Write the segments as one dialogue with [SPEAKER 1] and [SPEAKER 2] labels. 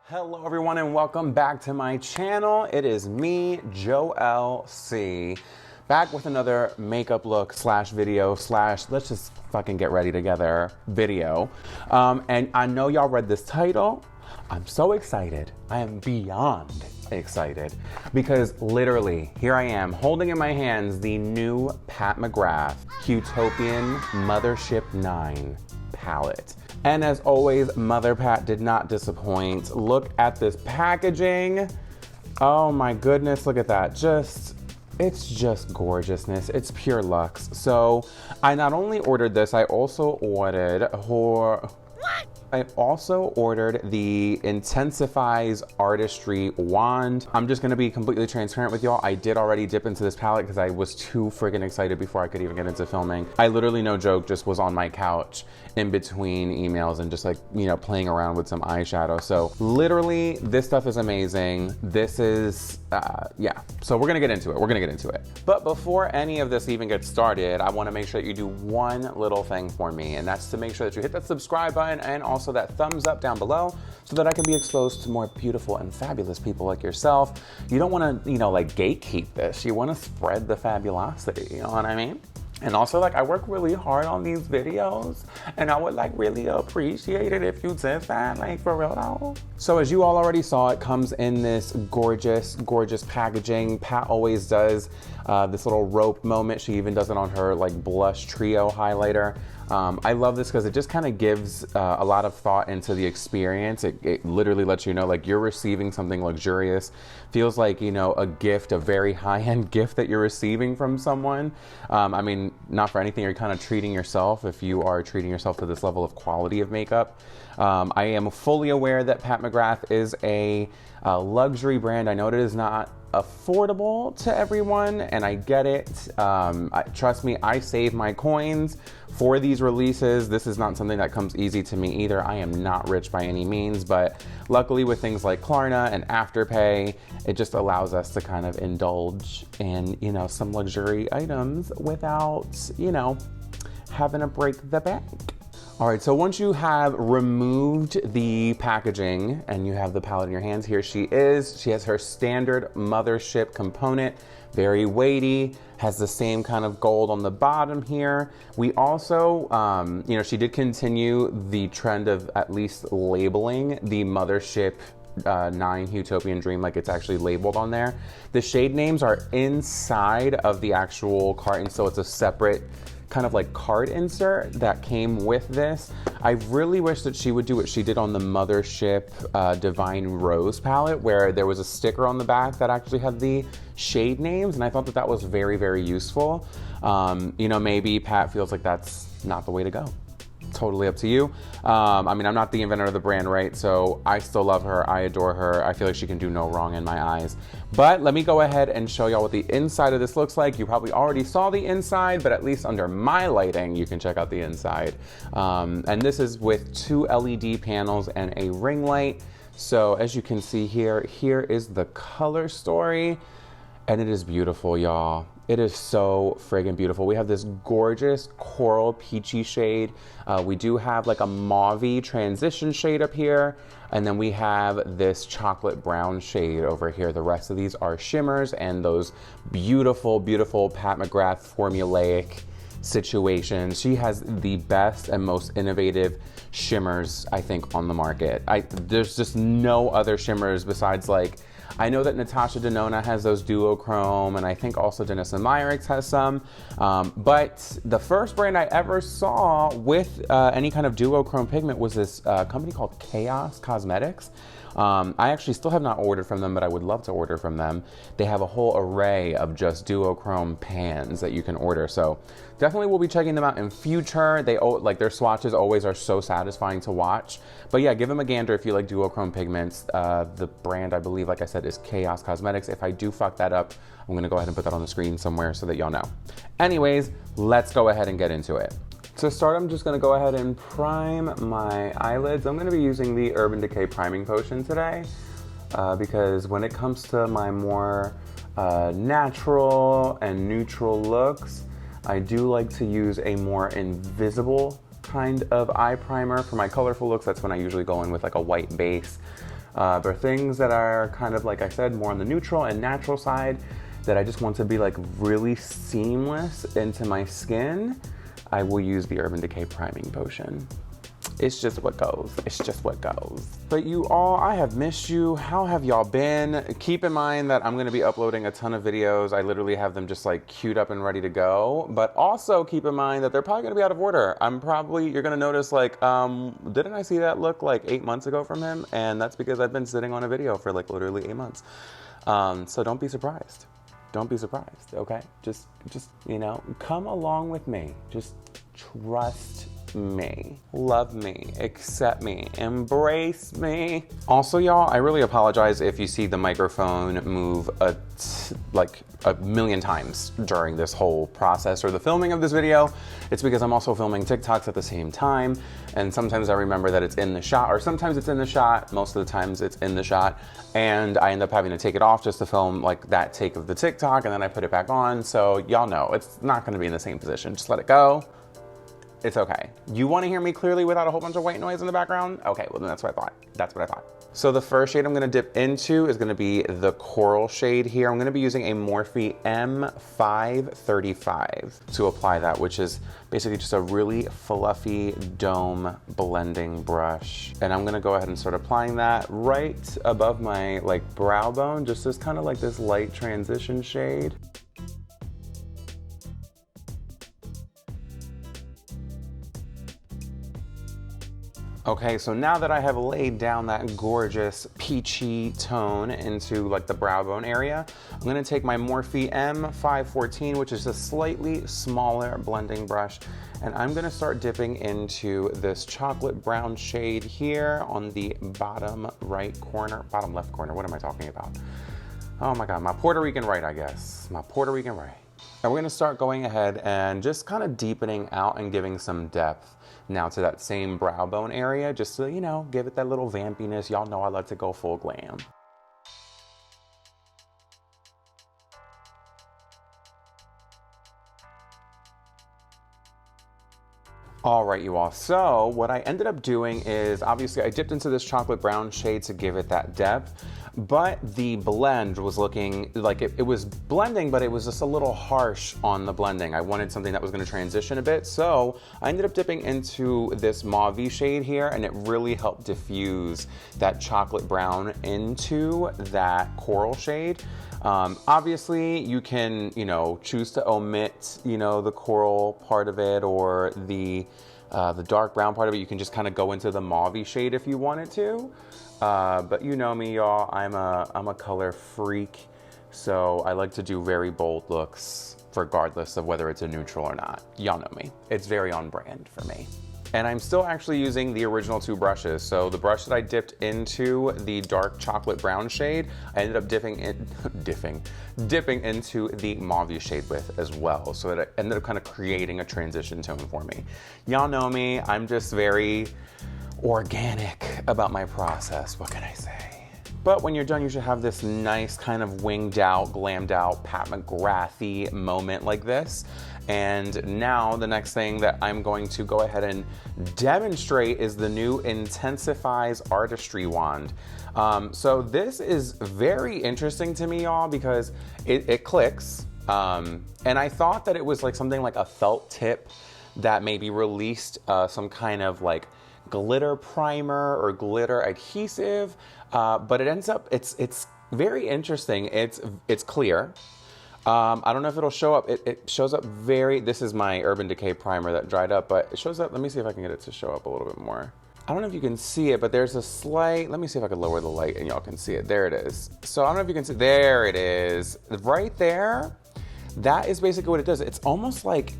[SPEAKER 1] Hello everyone and welcome back to my channel. It is me, Joel C, back with another makeup look slash video slash let's just fucking get ready together video. And I know y'all read this title. I'm so excited. I am beyond excited because literally here I am holding in my hands the new Pat McGrath Huetopian Mothership 9 palette. And as always, Mother Pat did not disappoint. Look at this packaging. Oh my goodness, look at that. It's just gorgeousness. It's pure luxe. So I not only ordered this, I also ordered the INTENSIFEYES Artistry Wand. I'm just gonna be completely transparent with y'all. I did already dip into this palette because I was too friggin' excited before I could even get into filming. I literally, no joke, just was on my couch in between emails and just like, you know, playing around with some eyeshadow. So literally, this stuff is amazing. This is, yeah. So we're gonna get into it. But before any of this even gets started, I wanna make sure that you do one little thing for me, and that's to make sure that you hit that subscribe button and also that thumbs up down below so that I can be exposed to more beautiful and fabulous people like yourself. You don't wanna, you know, like gatekeep this. You wanna spread the fabulosity, you know what I mean? And also, like, I work really hard on these videos, and I would like really appreciate it if you did that, like, for real though. So as you all already saw, it comes in this gorgeous, gorgeous packaging. Pat always does this little rope moment. She even does it on her like blush trio highlighter. I love this because it just kind of gives a lot of thought into the experience. It literally lets you know like you're receiving something luxurious. Feels like, you know, a gift, a very high-end gift that you're receiving from someone. I mean, not for anything, you're kind of treating yourself if you are treating yourself to this level of quality of makeup. I am fully aware that Pat McGrath is a luxury brand. I know it is not affordable to everyone, and I get it. Trust me, I save my coins for these releases. This is not something that comes easy to me either. I am not rich by any means, but luckily with things like Klarna and Afterpay, it just allows us to kind of indulge in, you know, some luxury items without, you know, having to break the bank. All right, so once you have removed the packaging and you have the palette in your hands, here she is. She has her standard Mothership component, very weighty, has the same kind of gold on the bottom here. We also, you know, she did continue the trend of at least labeling the Mothership 9 Huetopian Dream like it's actually labeled on there. The shade names are inside of the actual carton, so it's a separate kind of like card insert that came with this. I really wish that she would do what she did on the Mothership Divine Rose palette, where there was a sticker on the back that actually had the shade names, and I thought that that was very, very useful. You know, maybe Pat feels like that's not the way to go. Totally up to you. I mean, I'm not the inventor of the brand, right? So I still love her. I adore her. I feel like she can do no wrong in my eyes. But let me go ahead and show y'all what the inside of this looks like. You probably already saw the inside, but at least under my lighting, you can check out the inside. And this is with 2 LED panels and a ring light. So as you can see here, here is the color story. And it is beautiful, y'all. It is so friggin' beautiful. We have this gorgeous coral peachy shade. We do have like a mauve-y transition shade up here. And then we have this chocolate brown shade over here. The rest of these are shimmers and those beautiful, beautiful Pat McGrath formulaic situations. She has the best and most innovative shimmers, I think, on the market. There's just no other shimmers besides like, I know that Natasha Denona has those duochrome, and I think also Danessa Myricks has some. But the first brand I ever saw with any kind of duochrome pigment was this company called Chaos Cosmetics. I actually still have not ordered from them, but I would love to order from them. They have a whole array of just duochrome pans that you can order. So definitely we'll be checking them out in future. They like their swatches always are so satisfying to watch. But yeah, give them a gander if you like duochrome pigments. The brand, I believe, like I said, is Chaos Cosmetics. If I do fuck that up, I'm gonna go ahead and put that on the screen somewhere so that y'all know. Anyways, let's go ahead and get into it. To start, I'm just gonna go ahead and prime my eyelids. I'm gonna be using the Urban Decay Priming Potion today because when it comes to my more natural and neutral looks, I do like to use a more invisible kind of eye primer. For my colorful looks, that's when I usually go in with like a white base. They're things that are kind of, like I said, more on the neutral and natural side that I just want to be like really seamless into my skin. I will use the Urban Decay Priming Potion. It's just what goes. It's just what goes. But you all, I have missed you. How have y'all been? Keep in mind that I'm gonna be uploading a ton of videos. I literally have them just like queued up and ready to go. But also keep in mind that they're probably gonna be out of order. You're gonna notice like, didn't I see that look like 8 months ago from him? And that's because I've been sitting on a video for like literally 8 months. So don't be surprised. Don't be surprised, okay? Just, you know, come along with me. Just trust me, love me, accept me, embrace me. Also, y'all, I really apologize if you see the microphone move like a million times during this whole process or the filming of this video. It's because I'm also filming TikToks at the same time, and sometimes I remember that it's in the shot, or sometimes it's in the shot, most of the times it's in the shot, and I end up having to take it off just to film like that take of the TikTok, and then I put it back on. So y'all know it's not gonna be in the same position. Just let it go. It's okay. You want to hear me clearly without a whole bunch of white noise in the background? Okay, well then that's what I thought. That's what I thought. So the first shade I'm going to dip into is going to be the coral shade here. I'm going to be using a Morphe M535 to apply that, which is basically just a really fluffy dome blending brush. And I'm going to go ahead and start applying that right above my like brow bone, just as kind of like this light transition shade. Okay, so now that I have laid down that gorgeous peachy tone into like the brow bone area, I'm gonna take my Morphe M514, which is a slightly smaller blending brush, and I'm gonna start dipping into this chocolate brown shade here on the bottom right corner, bottom left corner, what am I talking about? Oh my God, my Puerto Rican right, I guess. My Puerto Rican right. And we're gonna start going ahead and just kind of deepening out and giving some depth now to that same brow bone area, just to, you know, give it that little vampiness. Y'all know I like to go full glam. All right, you all. So what I ended up doing is, obviously I dipped into this chocolate brown shade to give it that depth, but the blend was looking like it was blending, but it was just a little harsh on the blending. I wanted something that was gonna transition a bit. So I ended up dipping into this mauve shade here, and it really helped diffuse that chocolate brown into that coral shade. Obviously you can, you know, choose to omit, you know, the coral part of it, or the dark brown part of it. You can just kind of go into the mauve shade if you wanted to. But you know me, y'all, I'm a color freak. So I like to do very bold looks regardless of whether it's a neutral or not. Y'all know me. It's very on brand for me. And I'm still actually using the original two brushes. So the brush that I dipped into the dark chocolate brown shade, I ended up dipping into the mauve shade with as well. So that it ended up kind of creating a transition tone for me. Y'all know me, I'm just very organic about my process. What can I say? But when you're done, you should have this nice kind of winged out, glammed out, Pat McGrathy moment like this. And now the next thing that I'm going to go ahead and demonstrate is the new INTENSIFEYES Artistry Wand. So this is very interesting to me, y'all, because it clicks. And I thought that it was like something like a felt tip that maybe released some kind of like glitter primer or glitter adhesive, but it ends up, it's very interesting. It's clear. I don't know if it'll show up. It shows up this is my Urban Decay primer that dried up, but it shows up, let me see if I can get it to show up a little bit more. I don't know if you can see it, but there's a slight, let me see if I can lower the light and y'all can see it. There it is. So I don't know if you can see, there it is. Right there, that is basically what it does. It's almost like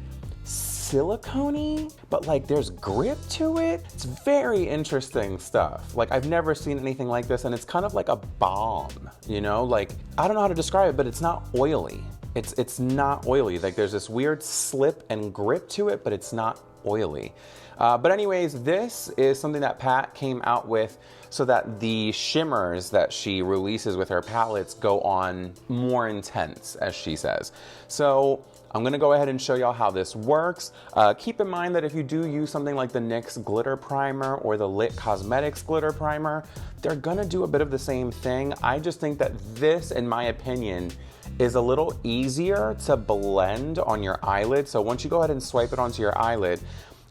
[SPEAKER 1] silicone-y, but like there's grip to it. It's very interesting stuff. Like I've never seen anything like this, and it's kind of like a balm, you know? Like, I don't know how to describe it, but it's not oily. It's not oily. Like there's this weird slip and grip to it, but it's not oily. But anyways, this is something that Pat came out with so that the shimmers that she releases with her palettes go on more intense, as she says. So I'm gonna go ahead and show y'all how this works. Keep in mind that if you do use something like the NYX glitter primer or the Lit Cosmetics glitter primer, they're gonna do a bit of the same thing. I just think that this, in my opinion, is a little easier to blend on your eyelid. So once you go ahead and swipe it onto your eyelid,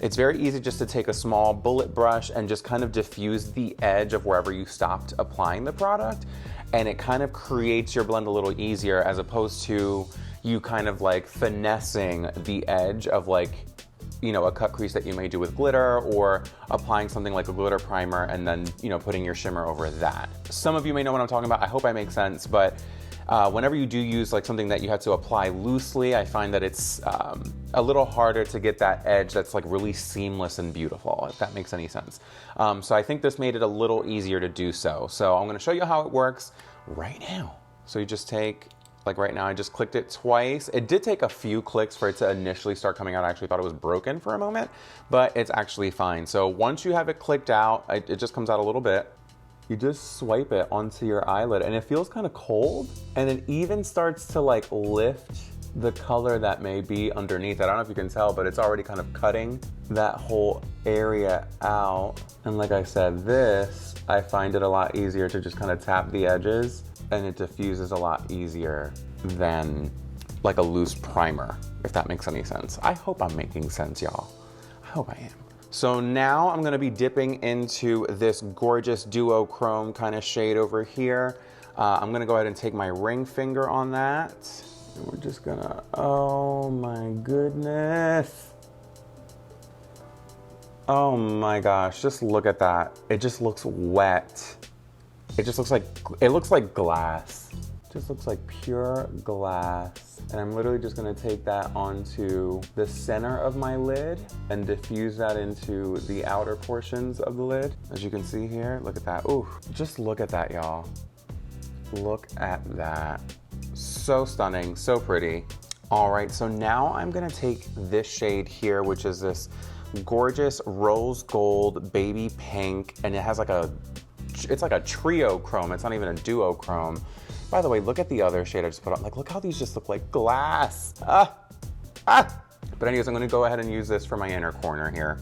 [SPEAKER 1] it's very easy just to take a small bullet brush and just kind of diffuse the edge of wherever you stopped applying the product. And it kind of creates your blend a little easier, as opposed to you kind of like finessing the edge of, like, you know, a cut crease that you may do with glitter, or applying something like a glitter primer and then, you know, putting your shimmer over that. Some of you may know what I'm talking about. I hope I make sense, but whenever you do use like something that you have to apply loosely, I find that it's a little harder to get that edge that's like really seamless and beautiful, if that makes any sense. So I think this made it a little easier to do so. So I'm gonna show you how it works right now. So you just take, like right now, I just clicked it twice. It did take a few clicks for it to initially start coming out. I actually thought it was broken for a moment, but it's actually fine. So once you have it clicked out, it just comes out a little bit. You just swipe it onto your eyelid and it feels kind of cold, and it even starts to like lift the color that may be underneath. I don't know if you can tell, but it's already kind of cutting that whole area out. And like I said, this, I find it a lot easier to just kind of tap the edges, and it diffuses a lot easier than like a loose primer, if that makes any sense. I hope I'm making sense, y'all. I hope I am. So now I'm gonna be dipping into this gorgeous duochrome kind of shade over here. I'm gonna go ahead and take my ring finger on that. And we're just gonna, oh my goodness. Oh my gosh, just look at that. It just looks wet. It just looks like, it looks like glass. It just looks like pure glass. And I'm literally just gonna take that onto the center of my lid and diffuse that into the outer portions of the lid. As you can see here, look at that. Ooh, just look at that, y'all. Look at that. So stunning, so pretty. All right, so now I'm gonna take this shade here, which is this gorgeous rose gold baby pink, and it has like a, it's like a trio chrome. It's not even a duochrome. By the way, look at the other shade I just put on. Like, look how these just look like glass. But anyways, I'm gonna go ahead and use this for my inner corner here.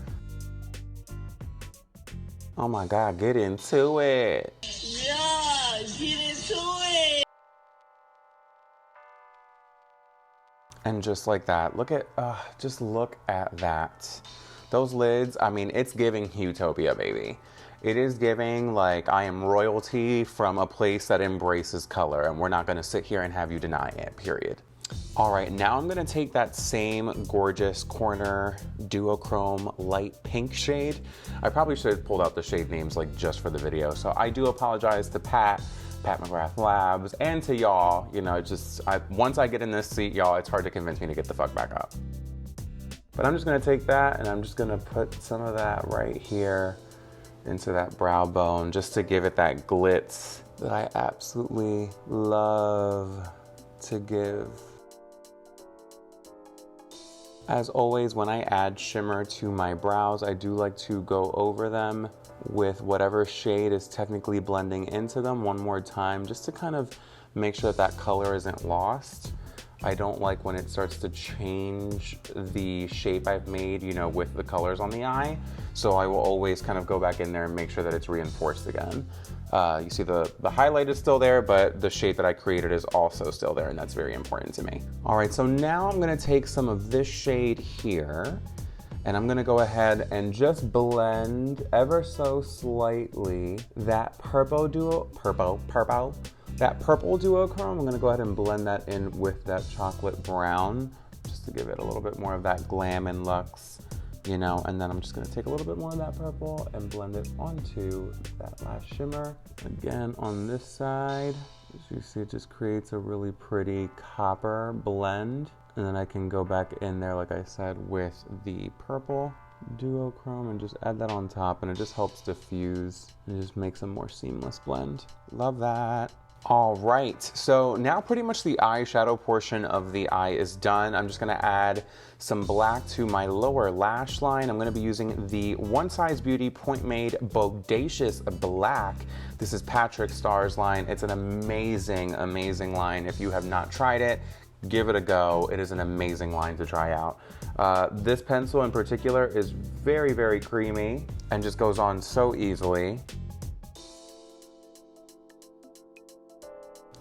[SPEAKER 1] Oh my God, get into it.
[SPEAKER 2] Yeah, get into it.
[SPEAKER 1] And just like that, look at, just look at that. Those lids, I mean, it's giving Huetopia, baby. It is giving like I am royalty from a place that embraces color, and we're not gonna sit here and have you deny it, period. All right, now I'm gonna take that same gorgeous corner duochrome light pink shade. I probably should have pulled out the shade names like just for the video, so I do apologize to Pat McGrath Labs, and to y'all. You know, once I get in this seat, y'all, it's hard to convince me to get the fuck back up. But I'm just gonna take that and I'm just gonna put some of that right here into that brow bone, just to give it that glitz that I absolutely love to give. As always, when I add shimmer to my brows, I do like to go over them with whatever shade is technically blending into them one more time, just to kind of make sure that that color isn't lost. I don't like when it starts to change the shape I've made, you know, with the colors on the eye. So I will always kind of go back in there and make sure that it's reinforced again. You see the highlight is still there, but the shape that I created is also still there, and that's very important to me. All right, so now I'm gonna take some of this shade here, and I'm gonna go ahead and just blend ever so slightly that purple duochrome. I'm gonna go ahead and blend that in with that chocolate brown, just to give it a little bit more of that glam and luxe, you know, and then I'm just gonna take a little bit more of that purple and blend it onto that last shimmer. Again, on this side, as you see, it just creates a really pretty copper blend. And then I can go back in there, like I said, with the purple duochrome and just add that on top, and it just helps diffuse and just makes a more seamless blend. Love that. All right, so now pretty much the eyeshadow portion of the eye is done. I'm just gonna add some black to my lower lash line. I'm gonna be using the One Size Beauty Point Made Bodacious Black. This is Patrick Starr's line. It's an amazing, amazing line. If you have not tried it, give it a go. It is an amazing line to try out. This pencil in particular is very, very creamy and just goes on so easily.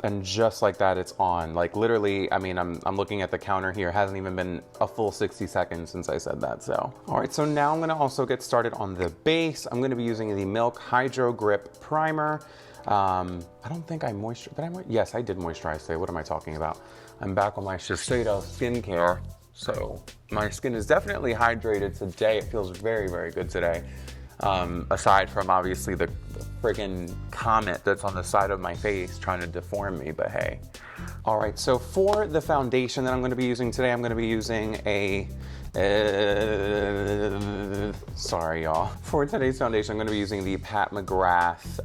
[SPEAKER 1] And just like that, it's on. Like literally, I mean, I'm looking at the counter here. It hasn't even been a full 60 seconds since I said that, so. All right, so now I'm gonna also get started on the base. I'm gonna be using the Milk Hydro Grip Primer. I don't think I moisturized, yes, I did moisturize today. What am I talking about? I'm back on my Shiseido skincare. So my skin is definitely hydrated today. It feels very, very good today. Aside from obviously the friggin' comet that's on the side of my face trying to deform me, but hey. All right, so for the foundation that I'm gonna be using today, I'm gonna be using a, sorry y'all. For today's foundation, I'm gonna be using the Pat McGrath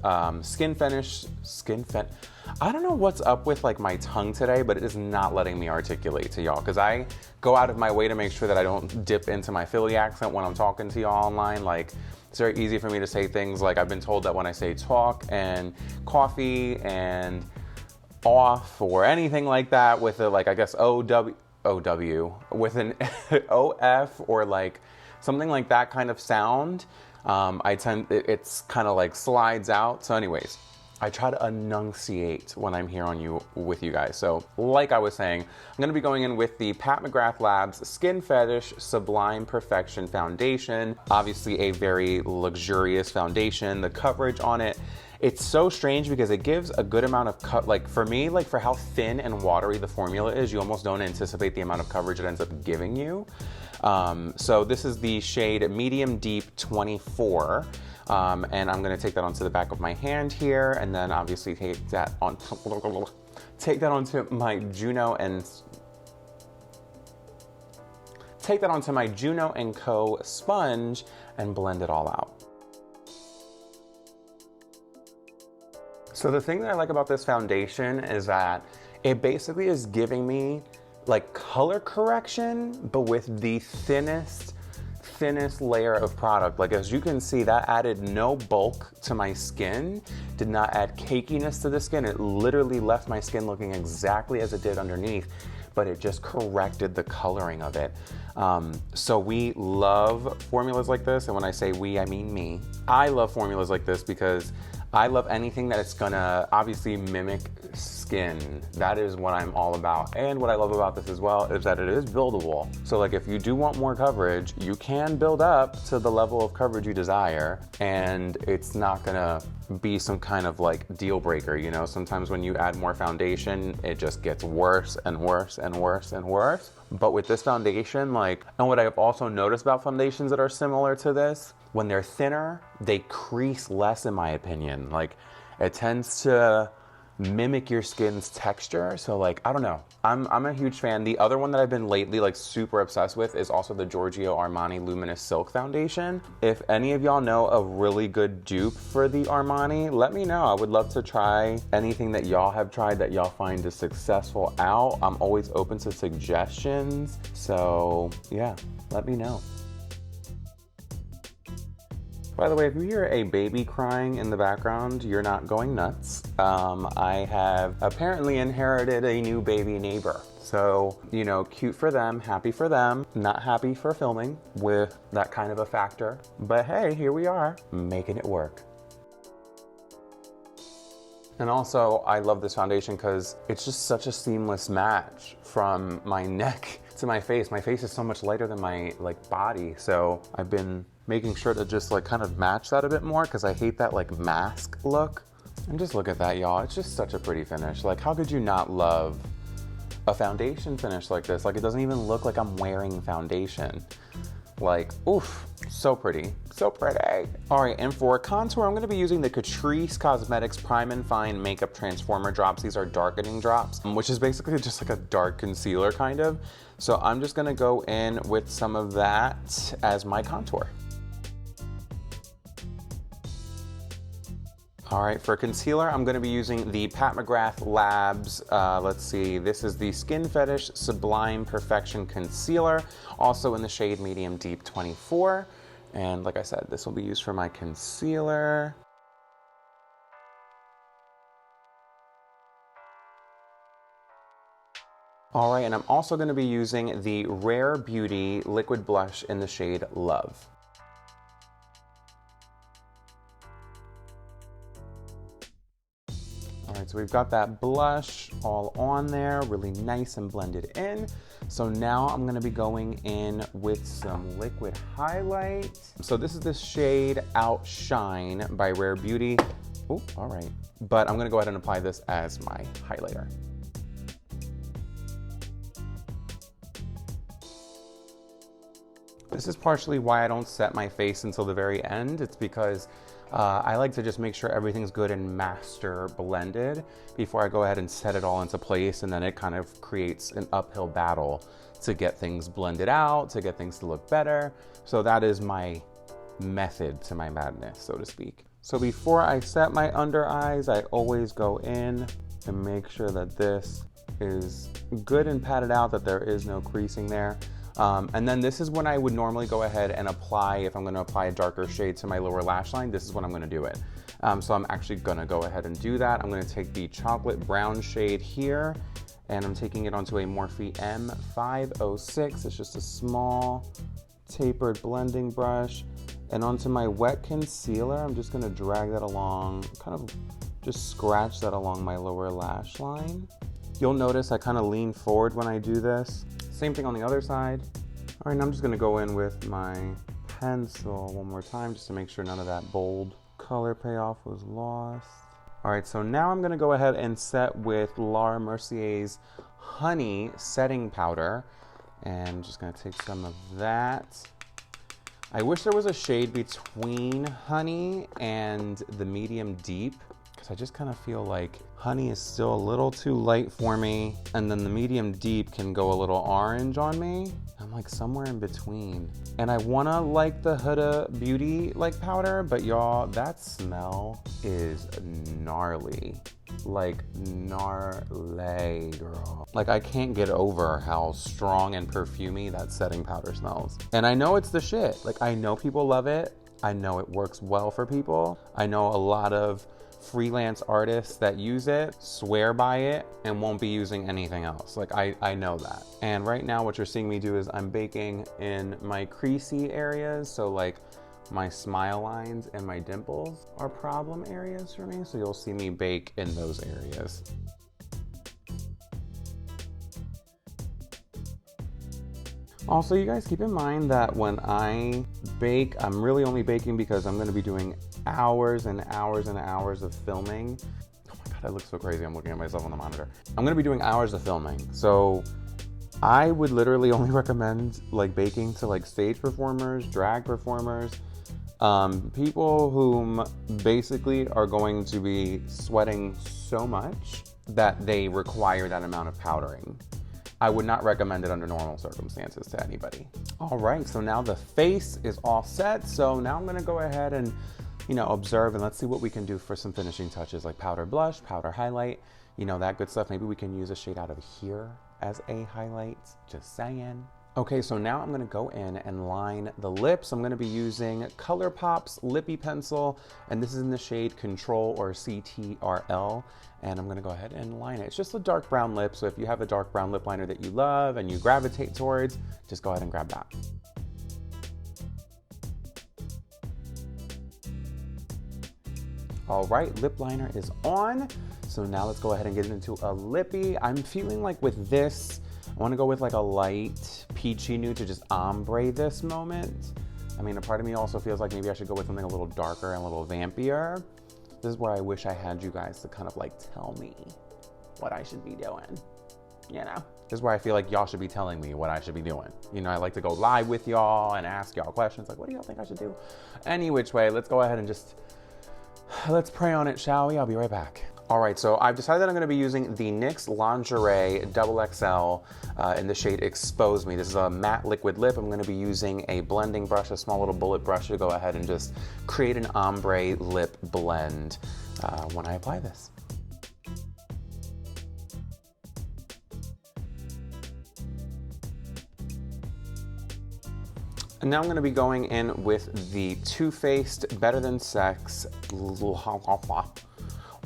[SPEAKER 1] I don't know what's up with like my tongue today, but it is not letting me articulate to y'all because I go out of my way to make sure that I don't dip into my Philly accent when I'm talking to y'all online. Like, it's very easy for me to say things like I've been told that when I say talk and coffee and off or anything like that with a, like, I guess OW with an OF or like something like that kind of sound, it's kind of like slides out. So anyways, I try to enunciate when I'm here with you guys. So like I was saying, I'm gonna be going in with the Pat McGrath Labs Skin Fetish Sublime Perfection Foundation. Obviously a very luxurious foundation. The coverage on it, it's so strange because it gives a good amount of like for me, like for how thin and watery the formula is, you almost don't anticipate the amount of coverage it ends up giving you. So this is the shade Medium Deep 24. And I'm gonna take that onto the back of my hand here, and then obviously take that onto my Juno and Co sponge and blend it all out. So the thing that I like about this foundation is that it basically is giving me like color correction, but with the thinnest layer of product. Like as you can see, that added no bulk to my skin, did not add cakiness to the skin. It literally left my skin looking exactly as it did underneath, but it just corrected the coloring of it. So we love formulas like this, and when I say we, I mean me. I love formulas like this because I love anything that it's gonna obviously mimic skin. That is what I'm all about. And what I love about this as well is that it is buildable. So like if you do want more coverage, you can build up to the level of coverage you desire, and it's not gonna be some kind of like deal breaker, you know? Sometimes when you add more foundation, it just gets worse and worse and worse and worse. But with this foundation, like, and what I've also noticed about foundations that are similar to this, when they're thinner, they crease less in my opinion. Like it tends to mimic your skin's texture. So like, I don't know, I'm a huge fan. The other one that I've been lately like super obsessed with is also the Giorgio Armani Luminous Silk Foundation. If any of y'all know a really good dupe for the Armani, let me know. I would love to try anything that y'all have tried that y'all find is successful out. I'm always open to suggestions. So yeah, let me know. By the way, if you hear a baby crying in the background, you're not going nuts. I have apparently inherited a new baby neighbor. So, you know, cute for them, happy for them, not happy for filming with that kind of a factor. But hey, here we are, making it work. And also, I love this foundation because it's just such a seamless match from my neck to my face. My face is so much lighter than my like body. So I've been making sure to just like kind of match that a bit more because I hate that like mask look. And just look at that, y'all. It's just such a pretty finish. Like how could you not love a foundation finish like this? Like it doesn't even look like I'm wearing foundation. Like, oof, so pretty, so pretty. All right, and for contour, I'm gonna be using the Catrice Cosmetics Prime and Fine Makeup Transformer drops. These are darkening drops, which is basically just like a dark concealer kind of. So I'm just gonna go in with some of that as my contour. All right, for concealer, I'm gonna be using the Pat McGrath Labs, let's see, this is the Skin Fetish Sublime Perfection Concealer, also in the shade Medium Deep 24. And like I said, this will be used for my concealer. All right, and I'm also gonna be using the Rare Beauty liquid blush in the shade Love. All right, so we've got that blush all on there, really nice and blended in. So now I'm gonna be going in with some liquid highlight. So this is the shade Outshine by Rare Beauty. Oh, all right. But I'm gonna go ahead and apply this as my highlighter. This is partially why I don't set my face until the very end. It's because I like to just make sure everything's good and master blended before I go ahead and set it all into place, and then it kind of creates an uphill battle to get things blended out, to get things to look better. So that is my method to my madness, so to speak. So before I set my under eyes, I always go in and make sure that this is good and patted out, that there is no creasing there. And then this is when I would normally go ahead and apply, if I'm gonna apply a darker shade to my lower lash line, this is when I'm gonna do it. So I'm actually gonna go ahead and do that. I'm gonna take the chocolate brown shade here, and I'm taking it onto a Morphe M506. It's just a small tapered blending brush. And onto my wet concealer, I'm just gonna drag that along, kind of just scratch that along my lower lash line. You'll notice I kind of lean forward when I do this. Same thing on the other side. All right, and I'm just gonna go in with my pencil one more time just to make sure none of that bold color payoff was lost. All right, so now I'm gonna go ahead and set with Laura Mercier's Honey Setting Powder. And I'm just gonna take some of that. I wish there was a shade between Honey and the medium deep, because I just kind of feel like Honey is still a little too light for me, and then the medium deep can go a little orange on me. I'm like somewhere in between. And I wanna like the Huda Beauty like powder, but y'all, that smell is gnarly. Like gnarly, girl. Like I can't get over how strong and perfumey that setting powder smells. And I know it's the shit. Like I know people love it. I know it works well for people. I know a lot of freelance artists that use it swear by it and won't be using anything else. Like I know that. And right now what you're seeing me do is I'm baking in my creasy areas. So like my smile lines and my dimples are problem areas for me. So you'll see me bake in those areas. Also, you guys keep in mind that when I bake, I'm really only baking because I'm gonna be doing hours and hours and hours of filming. Oh my God, I look so crazy. I'm looking at myself on the monitor. I'm gonna be doing hours of filming. So I would literally only recommend like baking to like stage performers, drag performers, people whom basically are going to be sweating so much that they require that amount of powdering. I would not recommend it under normal circumstances to anybody. All right, so now the face is all set. So now I'm gonna go ahead and, observe, and let's see what we can do for some finishing touches like powder blush, powder highlight, that good stuff. Maybe we can use a shade out of here as a highlight, just saying. Okay, so now I'm gonna go in and line the lips. I'm gonna be using ColourPop's Lippy Pencil, and this is in the shade Control or CTRL, and I'm gonna go ahead and line it. It's just a dark brown lip, so if you have a dark brown lip liner that you love and you gravitate towards, just go ahead and grab that. All right, lip liner is on. So now let's go ahead and get into a lippy. I'm feeling like with this, I wanna go with like a light peachy nude to just ombre this moment. I mean, a part of me also feels like maybe I should go with something a little darker and a little vampier. This is where I wish I had you guys to kind of like tell me what I should be doing, This is where I feel like y'all should be telling me what I should be doing. I like to go live with y'all and ask y'all questions like, what do y'all think I should do? Any which way, let's go ahead and let's pray on it, shall we? I'll be right back. All right, so I've decided that I'm gonna be using the NYX Lingerie XXL in the shade Expose Me. This is a matte liquid lip. I'm gonna be using a blending brush, a small little bullet brush to go ahead and just create an ombre lip blend when I apply this. And now I'm gonna be going in with the Too Faced Better Than Sex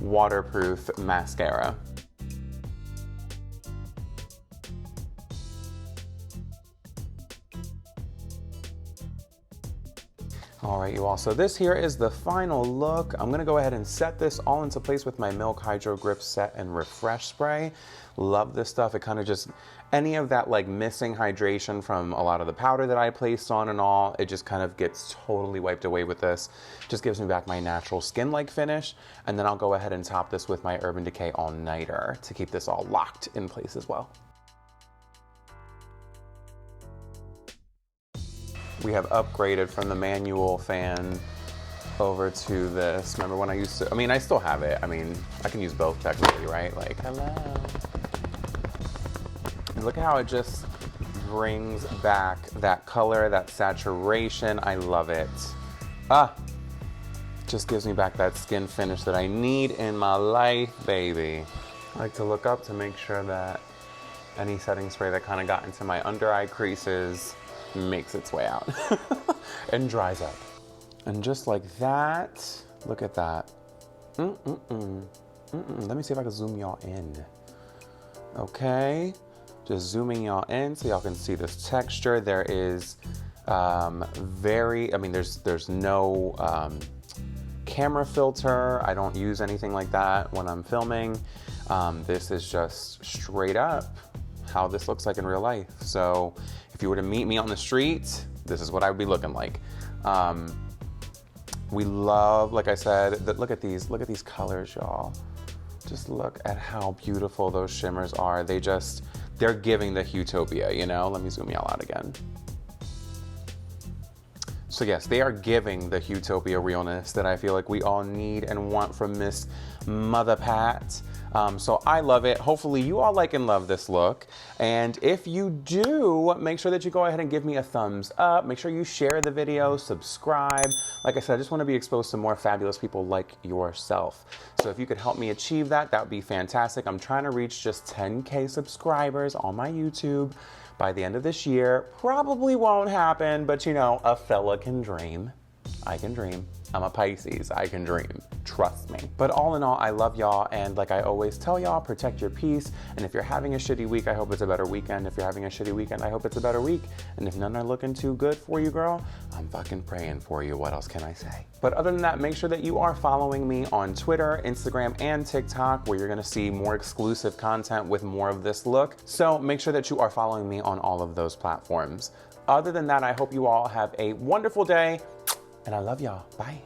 [SPEAKER 1] waterproof mascara. All right, you all, so this here is the final look. I'm gonna go ahead and set this all into place with my Milk Hydro Grip Set and Refresh Spray. Love this stuff. It kind of just, any of that like missing hydration from a lot of the powder that I placed on and all, it just kind of gets totally wiped away with this. Just gives me back my natural skin-like finish. And then I'll go ahead and top this with my Urban Decay All Nighter to keep this all locked in place as well. We have upgraded from the manual fan over to this. Remember when I used to, I mean, I still have it. I mean, I can use both technically, right? Like, hello. And look at how it just brings back that color, that saturation. I love it. Just gives me back that skin finish that I need in my life, baby. I like to look up to make sure that any setting spray that kind of got into my under eye creases makes its way out and dries up. And just like that, look at that. Let me see if I can zoom y'all in. Okay, just zooming y'all in so y'all can see this texture. There is there's no camera filter. I don't use anything like that when I'm filming. This is just straight up how this looks like in real life. So if you were to meet me on the street, this is what I would be looking like. We love, like I said, look at these colors, y'all. Just look at how beautiful those shimmers are. They're giving the Huetopia, you know? Let me zoom y'all out again. So yes, they are giving the Huetopia realness that I feel like we all need and want from Miss Mother Pat. So I love it. Hopefully you all like and love this look. And if you do, make sure that you go ahead and give me a thumbs up. Make sure you share the video, subscribe. Like I said, I just want to be exposed to more fabulous people like yourself. So if you could help me achieve that, that would be fantastic. I'm trying to reach just 10K subscribers on my YouTube by the end of this year. Probably won't happen, but you know, a fella can dream. I can dream. I'm a Pisces, I can dream, trust me. But all in all, I love y'all, and like I always tell y'all, protect your peace. And if you're having a shitty week, I hope it's a better weekend. If you're having a shitty weekend, I hope it's a better week. And if none are looking too good for you, girl, I'm fucking praying for you. What else can I say? But other than that, make sure that you are following me on Twitter, Instagram, and TikTok, where you're gonna see more exclusive content with more of this look. So make sure that you are following me on all of those platforms. Other than that, I hope you all have a wonderful day, and I love y'all. Bye.